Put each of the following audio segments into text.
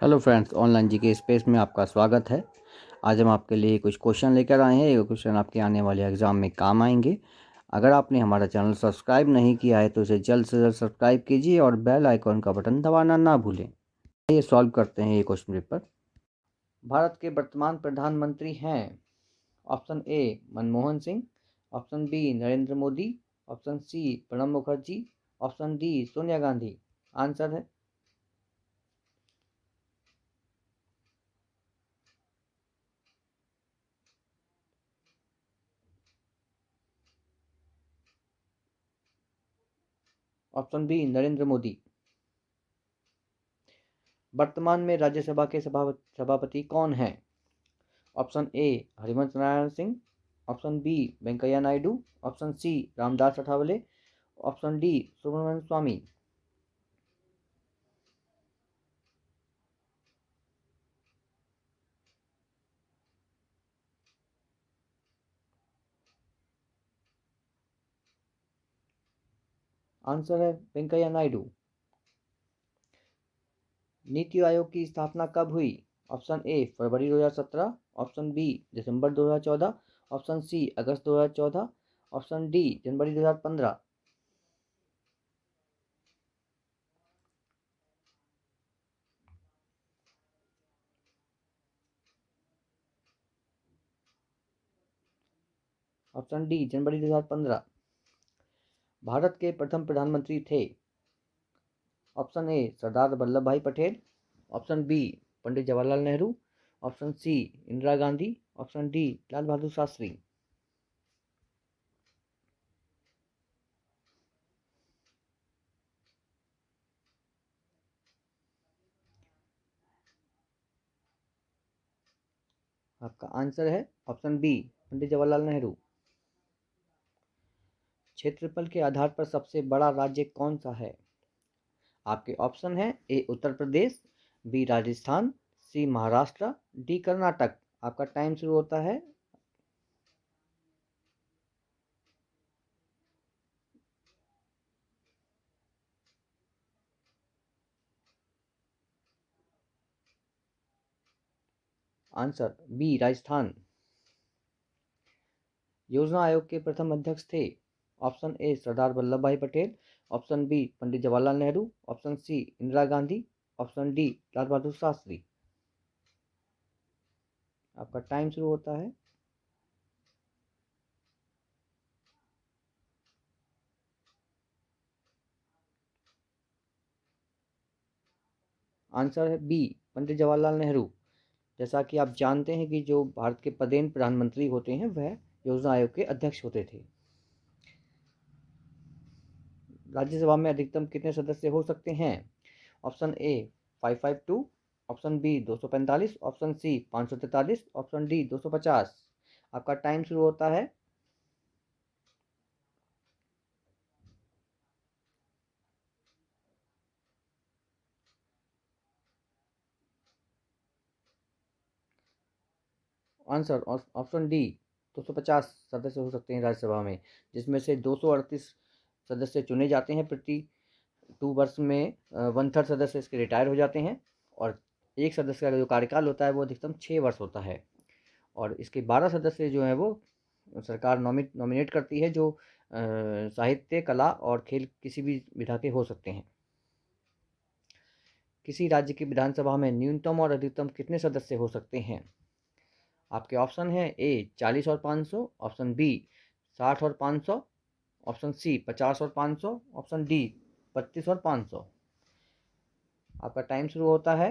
Hello friends, online GK space में आपका स्वागत है। आज हम आपके लिए कुछ क्वेश्चन लेकर आए हैं। ये क्वेश्चन आपके आने वाले एग्ज़ाम में काम आएंगे। अगर आपने हमारा चैनल सब्सक्राइब नहीं किया है तो इसे जल्द से जल्द सब्सक्राइब कीजिए और बेल आइकॉन का बटन दबाना ना भूलें। ये सॉल्व करते हैं ये क्वेश्चन पेपर। भारत के वर्तमान प्रधानमंत्री हैं option A Manmohan Singh, option B Narendra Modi, option C Pranab Mukherjee, option D Sonia Gandhi. Answer है ऑप्शन बी नरेंद्र मोदी। वर्तमान में राज्यसभा के सभापति कौन हैं? Option A Harivansh Narayan Singh, option B Venkaiah Naidu, option C Ramdas Athawale, option D Subramanian Swamy. Answer है वेंकैया नायडू। नीति आयोग की स्थापना कब हुई? ऑप्शन ए फरवरी 2017, ऑप्शन बी दिसंबर 2014, ऑप्शन सी अगस्त 2014, ऑप्शन डी जनवरी 2015। ऑप्शन डी जनवरी 2015। भारत के प्रथम प्रधानमंत्री थे? Option A Sardar Vallabh Bhai Patel, option B Pandit Jawaharlal Nehru, option C Indira Gandhi, option D Lal Bahadur Shastri. आपका आंसर है ऑप्शन बी पंडित जवाहरलाल नेहरू। क्षेत्रफल के आधार पर सबसे बड़ा राज्य कौन सा है? आपके ऑप्शन है A Uttar Pradesh, B Rajasthan, C Maharashtra, D Karnataka. आपका टाइम शुरू होता है। Answer B Rajasthan. योजना आयोग के प्रथम अध्यक्ष थे? Option A Sardar Vallabh Bhai Patel, option B Pandit Jawaharlal Nehru, option C Indira Gandhi, option D Lal Bahadur Shastri. आपका टाइम शुरू होता है। आंसर है बी पंडित जवाहरलाल नेहरू। जैसा कि आप जानते हैं कि जो भारत के पदेन प्रधानमंत्री होते हैं वह योजना आयोग के अध्यक्ष होते थे। राज्यसभा में अधिकतम कितने सदस्य हो सकते हैं? Option A 552, option B 245, option C 543, option D 250। आपका टाइम शुरू होता है। आंसर ऑप्शन डी 250 सदस्य हो सकते हैं राज्यसभा में, जिसमें से 238 सदस्य चुने जाते हैं प्रति 2 वर्ष में। 1/3 सदस्य इसके रिटायर हो जाते हैं और एक सदस्य का जो कार्यकाल होता है वो अधिकतम 6 वर्ष होता है। और इसके 12 सदस्य जो हैं वो सरकार नॉमिनेट करती है, जो साहित्य, कला और खेल किसी भी विधा के हो सकते हैं। किसी राज्य की विधानसभा में न्यूनतम और अधिकतम कितने सदस्य हो सकते हैं? आपके ऑप्शन है ए 40 और 500, ऑप्शन बी 60 और 500, ऑप्शन सी 50 और 500, ऑप्शन डी 32 और 500। आपका टाइम शुरू होता है।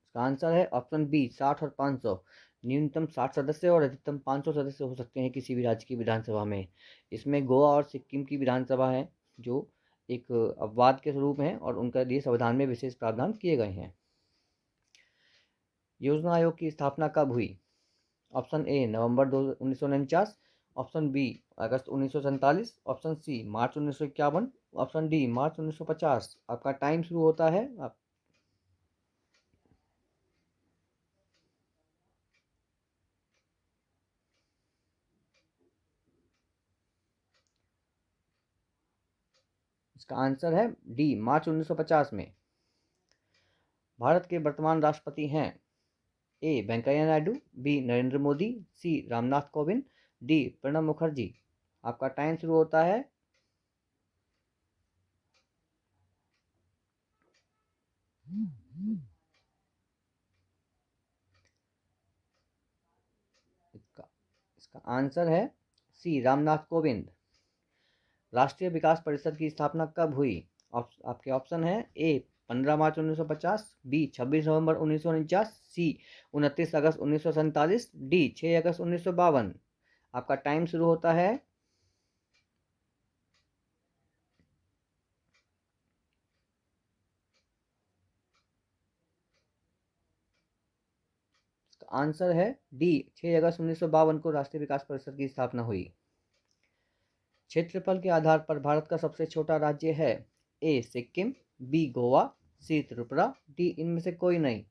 इसका आंसर है ऑप्शन बी 60 और 500। न्यूनतम 60 सदस्य और अधिकतम 500 सदस्य हो सकते हैं किसी भी राज्य की विधानसभा में। इसमें गोवा और सिक्किम की विधानसभा है जो एक अपवाद के स्वरूप हैं और उनके लिए संविधान में विशेष प्रावधान किए गए हैं। योजना आयोग की स्थापना कब हुई? ऑप्शन ए नवंबर 1949, ऑप्शन बी अगस्त 1947, ऑप्शन सी मार्च 1951, ऑप्शन डी मार्च 1950। आपका टाइम शुरू होता है। आप इसका आंसर है डी, मार्च 1950 में। भारत के वर्तमान राष्ट्रपति हैं ए वेंकैया नायडू, बी नरेंद्र मोदी, सी रामनाथ कोविंद, डी प्रणब मुखर्जी। आपका टाइम शुरू होता है। इसका इसका आंसर है सी रामनाथ कोविंद। राष्ट्रीय विकास परिषद की स्थापना कब हुई? आपके ऑप्शन है ए 15 मार्च 1950, बी 26 नवंबर 1949, सी 29 अगस्त 1947, डी 6 अगस्त 1952। आपका टाइम शुरू होता है। इसका आंसर है डी, 6 अगस्त 1952 को राष्ट्रीय विकास परिषद की स्थापना हुई। क्षेत्रफल के आधार पर भारत का सबसे छोटा राज्य है A Sikkim, B Goa, C Tripura, D इनमें से कोई नहीं।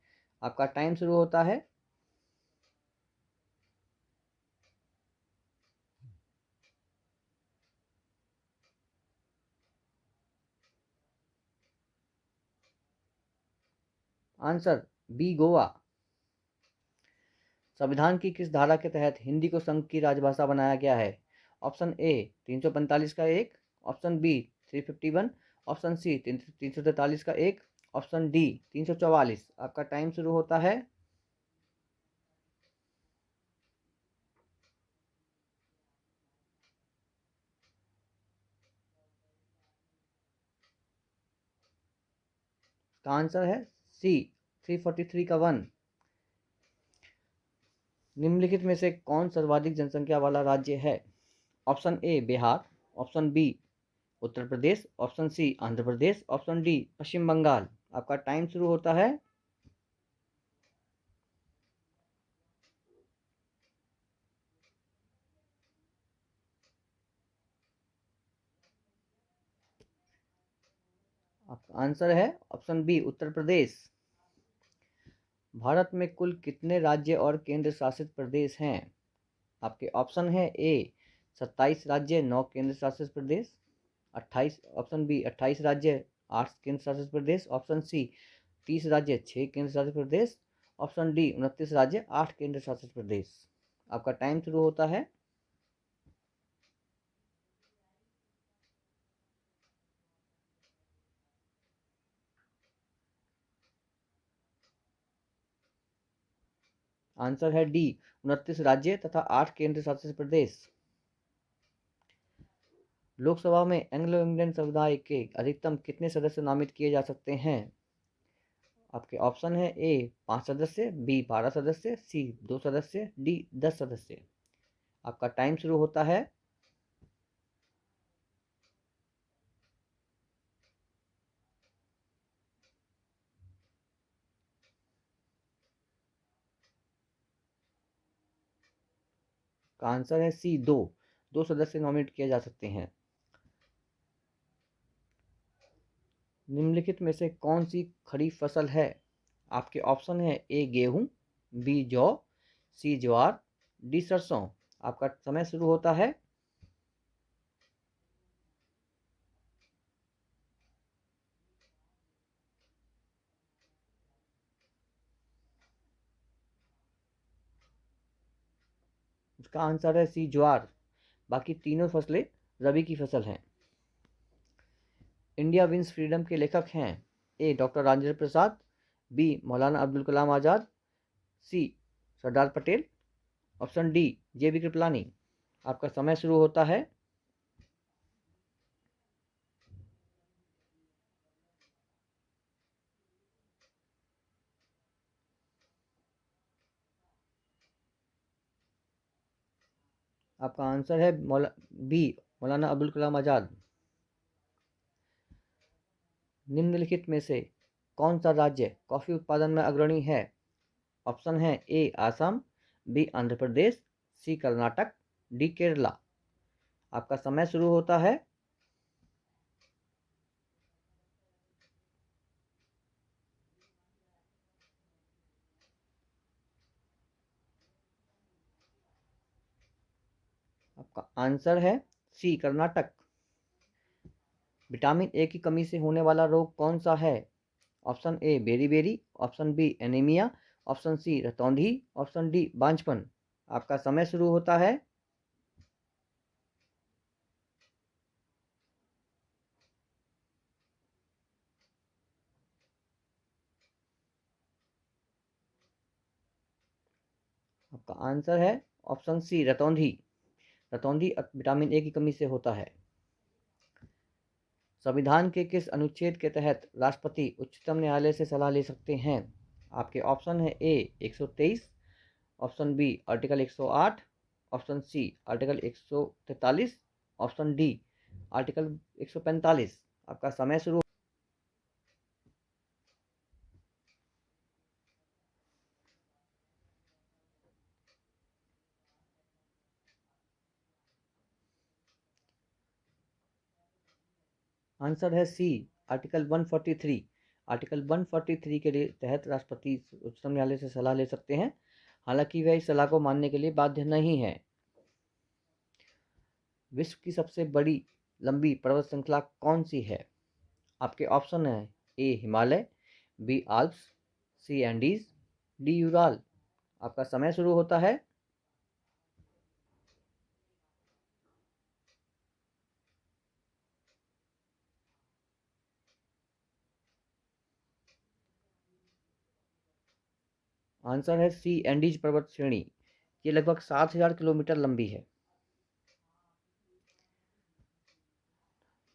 आपका टाइम शुरू होता है। Answer B Goa. संविधान की किस धारा के तहत हिंदी को संघ की राजभाषा बनाया गया है? ऑप्शन ए 345 का एक, ऑप्शन बी 351, ऑप्शन सी 343 का एक, ऑप्शन डी 344। आपका टाइम शुरू होता है। इसका आंसर है सी 343 का वन। निम्नलिखित में से कौन सर्वाधिक जनसंख्या वाला राज्य है? Option A Bihar, option B Uttar Pradesh, option C Andhra Pradesh, option D Paschim Bangal. आपका टाइम शुरू होता है। आपका आंसर है ऑप्शन बी उत्तर प्रदेश। भारत में कुल कितने राज्य और केंद्र शासित प्रदेश हैं? आपके ऑप्शन है ए 27 राज्य 9 केंद्र शासित प्रदेश, 28, ऑप्शन बी 28 राज्य 8 केंद्र शासित प्रदेश, ऑप्शन सी 30 राज्य 6 केंद्र शासित प्रदेश, ऑप्शन डी 29 राज्य 8 केंद्र शासित प्रदेश। आपका टाइम शुरू होता है। आंसर है डी 29 राज्य तथा 8 केंद्र शासित प्रदेश। लोकसभा में एंग्लो इंडियन समुदाय के अधिकतम कितने सदस्य नामित किए जा सकते हैं? आपके ऑप्शन है ए 5 सदस्य, बी 12 सदस्य, सी 2 सदस्य, डी 10 सदस्य। आपका टाइम शुरू होता है। का आंसर है सी 2, 2 सदस्य नॉमिनेट किए जा सकते हैं। निम्नलिखित में से कौन सी खरीफ फसल है? आपके ऑप्शन है ए गेहूं, बी जौ, सी ज्वार, डी सरसों। आपका समय शुरू होता है। इसका आंसर है सी ज्वार। बाकी तीनों फसलें रबी की फसल हैं। इंडिया विंस फ्रीडम के लेखक हैं A doctor Rajendra Prasad, B Maulana Abdul Kalam Azad, C Sardar Patel, option D J B Kripalani. आपका समय शुरू होता है। आपका आंसर है बी मौलाना अब्दुल कलाम आज़ाद। निम्नलिखित में से कौन सा राज्य कॉफ़ी उत्पादन में अग्रणी है? ऑप्शन है ए आसाम, बी आंध्र प्रदेश, सी कर्नाटक, डी केरला। आपका समय शुरू होता है। आपका आंसर है सी कर्नाटक। विटामिन ए की कमी से होने वाला रोग कौन सा है? ऑप्शन ए बेरी, option B anaemia, option C रतौंधी, ऑप्शन डी बांझपन। आपका समय शुरू होता है। आपका आंसर है ऑप्शन सी रतौंधी। रतौंधी विटामिन ए की कमी से होता है। संविधान के किस अनुच्छेद के तहत राष्ट्रपति उच्चतम न्यायालय से सलाह ले सकते हैं? आपके ऑप्शन है A 123, option B article 108, option C article 143, option D article 145। आपका समय शुरू। आंसर है सी आर्टिकल 143। आर्टिकल 143 के तहत राष्ट्रपति उच्चतम न्यायालय से सलाह ले सकते हैं, हालांकि वह इस सलाह को मानने के लिए बाध्य नहीं है। विश्व की सबसे बड़ी लंबी पर्वत श्रृंखला कौन सी है? आपके ऑप्शन है ए हिमालय, बी आल्प्स, सी एंडीज, डी यूराल। आपका समय शुरू होता है। आंसर है सी एंडीज पर्वत श्रेणी। ये लगभग 7,000 किलोमीटर लंबी है।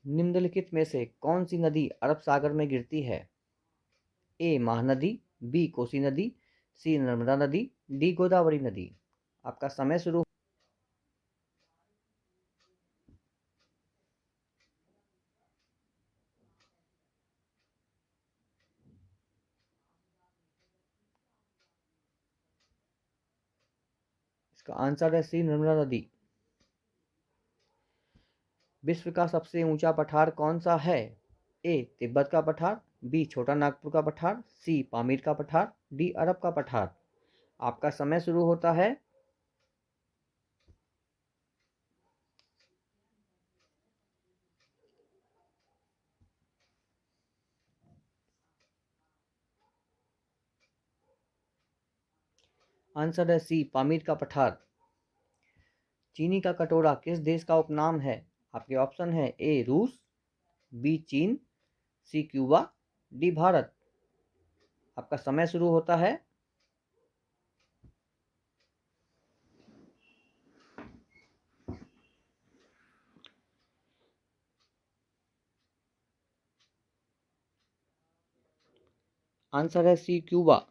निम्नलिखित में से कौन सी नदी अरब सागर में गिरती है? ए महानदी, बी कोसी नदी, सी नर्मदा नदी, डी गोदावरी नदी। आपका समय शुरू। इसका आंसर है सी नर्मदा नदी। विश्व का सबसे ऊंचा पठार कौन सा है? ए तिब्बत का पठार, बी छोटा नागपुर का पठार, सी पामीर का पठार, डी अरब का पठार। आपका समय शुरू होता है। आंसर है सी पामीर का पठार। चीनी का कटोरा किस देश का उपनाम है? आपके ऑप्शन है ए रूस, बी चीन, सी क्यूबा, डी भारत। आपका समय शुरू होता है। आंसर है सी क्यूबा।